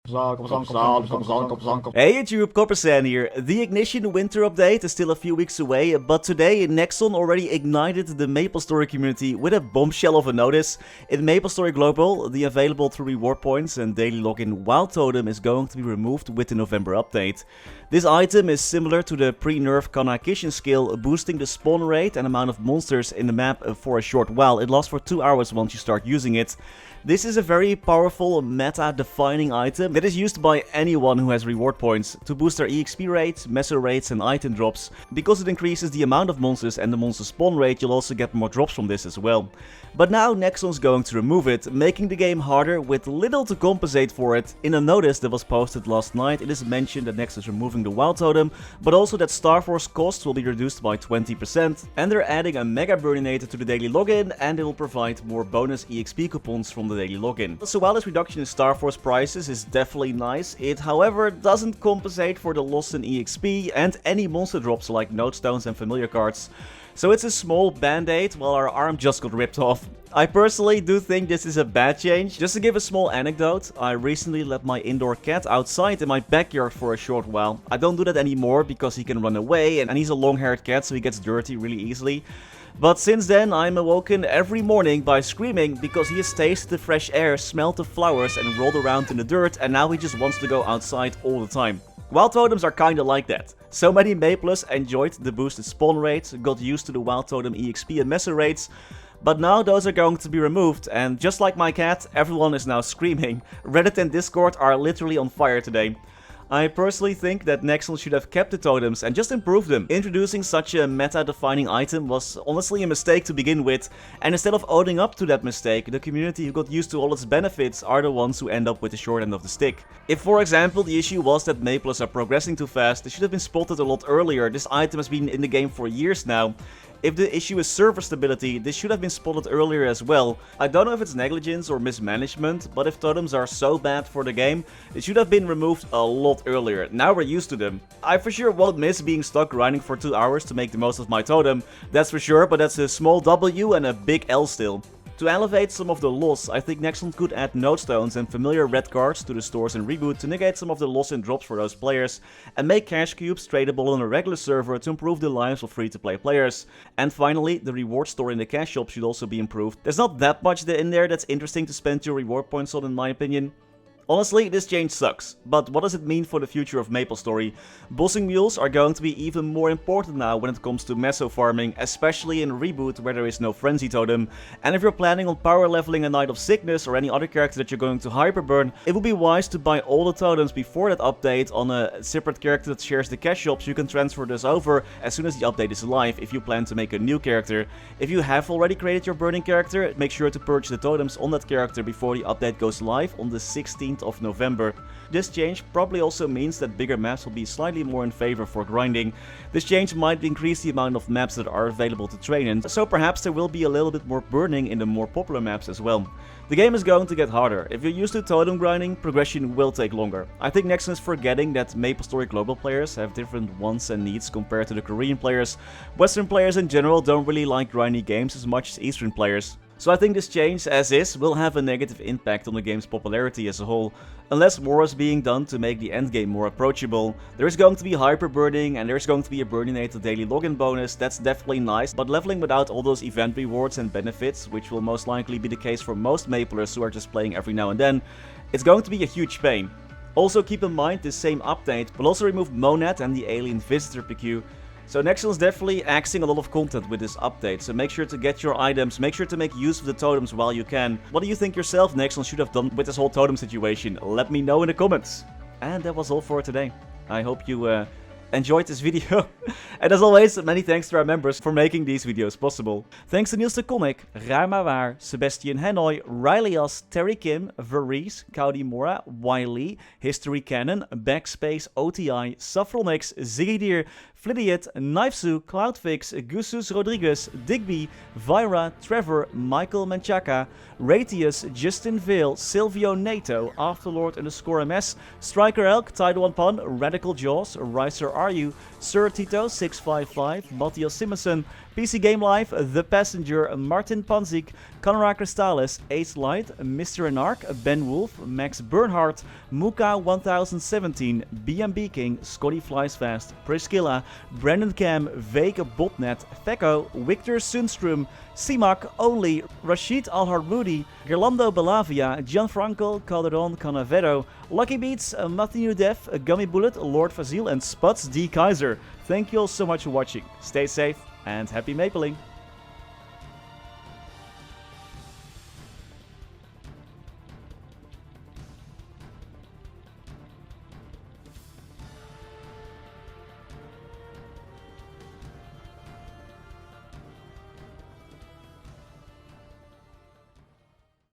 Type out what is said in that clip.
Hey YouTube, Coppersan here. The Ignition winter update is still a few weeks away, but today Nexon already ignited the MapleStory community with a bombshell of a notice. In MapleStory Global, the available through reward points and daily login Wild Totem is going to be removed with the November update. This item is similar to the pre-nerf Coninck skill, boosting the spawn rate and amount of monsters in the map for a short while. It lasts for 2 hours once you start using it. This is a very powerful meta-defining item that is used by anyone who has reward points to boost their EXP rates, meso rates and item drops. Because it increases the amount of monsters and the monster spawn rate, you'll also get more drops from this as well. But now Nexon's going to remove it, making the game harder with little to compensate for it. In a notice that was posted last night, it is mentioned that Nexon is removing the Wild Totem, but also that Star Force costs will be reduced by 20%, and they're adding a Mega Burninator to the daily login, and they will provide more bonus EXP coupons from the daily login. So while this reduction in Star Force prices is definitely nice, it however doesn't compensate for the loss in EXP and any monster drops like Notestones and familiar cards. So it's a small band-aid while our arm just got ripped off. I personally do think this is a bad change. Just to give a small anecdote, I recently let my indoor cat outside in my backyard for a short while. I don't do that anymore because he can run away and he's a long-haired cat, so he gets dirty really easily. But since then, I'm awoken every morning by screaming because he has tasted the fresh air, smelled the flowers and rolled around in the dirt, and now he just wants to go outside all the time. Wild Totems are kinda like that. So many Maples enjoyed the boosted spawn rates, got used to the Wild Totem EXP and meso rates, but now those are going to be removed, and just like my cat, everyone is now screaming. Reddit and Discord are literally on fire today. I personally think that Nexon should have kept the totems and just improved them. Introducing such a meta-defining item was honestly a mistake to begin with, and instead of owning up to that mistake, the community who got used to all its benefits are the ones who end up with the short end of the stick. If for example the issue was that Maples are progressing too fast, they should have been spotted a lot earlier. This item has been in the game for years now. If the issue is server stability, this should have been spotted earlier as well. I don't know if it's negligence or mismanagement, but if totems are so bad for the game, it should have been removed a lot earlier. Now we're used to them. I for sure won't miss being stuck grinding for 2 hours to make the most of my totem, that's for sure, but that's a small W and a big L still. To elevate some of the loss, I think Nexon could add Notestones and familiar red cards to the stores in Reboot to negate some of the loss in drops for those players, and make cash cubes tradable on a regular server to improve the lives of free-to-play players. And finally, the reward store in the cash shop should also be improved. There's not that much in there that's interesting to spend your reward points on in my opinion. Honestly, this change sucks, but what does it mean for the future of MapleStory? Bossing mules are going to be even more important now when it comes to meso farming, especially in Reboot where there is no frenzy totem. And if you're planning on power leveling a Knight of Sickness or any other character that you're going to hyperburn, it would be wise to buy all the totems before that update on a separate character that shares the cash shop, so you can transfer this over as soon as the update is live if you plan to make a new character. If you have already created your burning character, make sure to purchase the totems on that character before the update goes live on the 16th of November. This change probably also means that bigger maps will be slightly more in favor for grinding. This change might increase the amount of maps that are available to train in, so perhaps there will be a little bit more burning in the more popular maps as well. The game is going to get harder. If you're used to totem grinding, progression will take longer. I think Nexon is forgetting that MapleStory global players have different wants and needs compared to the Korean players. Western players in general don't really like grindy games as much as Eastern players. So I think this change, as is, will have a negative impact on the game's popularity as a whole. Unless more is being done to make the endgame more approachable. There is going to be hyper burning and there is going to be a burninator daily login bonus, that's definitely nice, but leveling without all those event rewards and benefits, which will most likely be the case for most Maplers who are just playing every now and then, it's going to be a huge pain. Also keep in mind this same update will also remove Monad and the Alien Visitor PQ. So Nexon is definitely axing a lot of content with this update, so make sure to get your items, make sure to make use of the totems while you can. What do you think yourself Nexon should have done with this whole totem situation? Let me know in the comments. And that was all for today. I hope you enjoyed this video. And as always, many thanks to our members for making these videos possible. Thanks to Niels de Coninck, Raar maar waar, Sebastian, Hanoy, Ryalias, Terry Kim, Vareese, Mora, Wiley, Historycanon, BackSpaceOTI, Saffronyx, Ziggydeer, Flidiot, Knifesu, Cloudfix, Gusus Rodriguez, Digby, Vira, Trevor, Michael Menchaca, Ratius, Justin Vale, Silvio Nato, Afterlord_MS, Striker Elk, Tide One Pun, Radical Jaws, Ricer Are You, Sir Tito 655, Mathias Simonson, PC Game Life, The Passenger, Martin Panzik, Conrad Cristales, Ace Light, Mr. Anarch, Ben Wolf, Max Bernhardt, Muka 1017, BMB King, Scotty Flies Fast, Priscilla, Brandon Cam, Vake Botnet, Fekko, Victor Sundstrom, ceemak, Only, Rashid Alhard-Moody, Gerlando Belavia, Gianfranco Calderon Canavedo, Lucky Beats, Matthew Def, Gummy Bullet, Lord Fazil, and Spuds D. Kaiser. Thank you all so much for watching. Stay safe and happy mapling!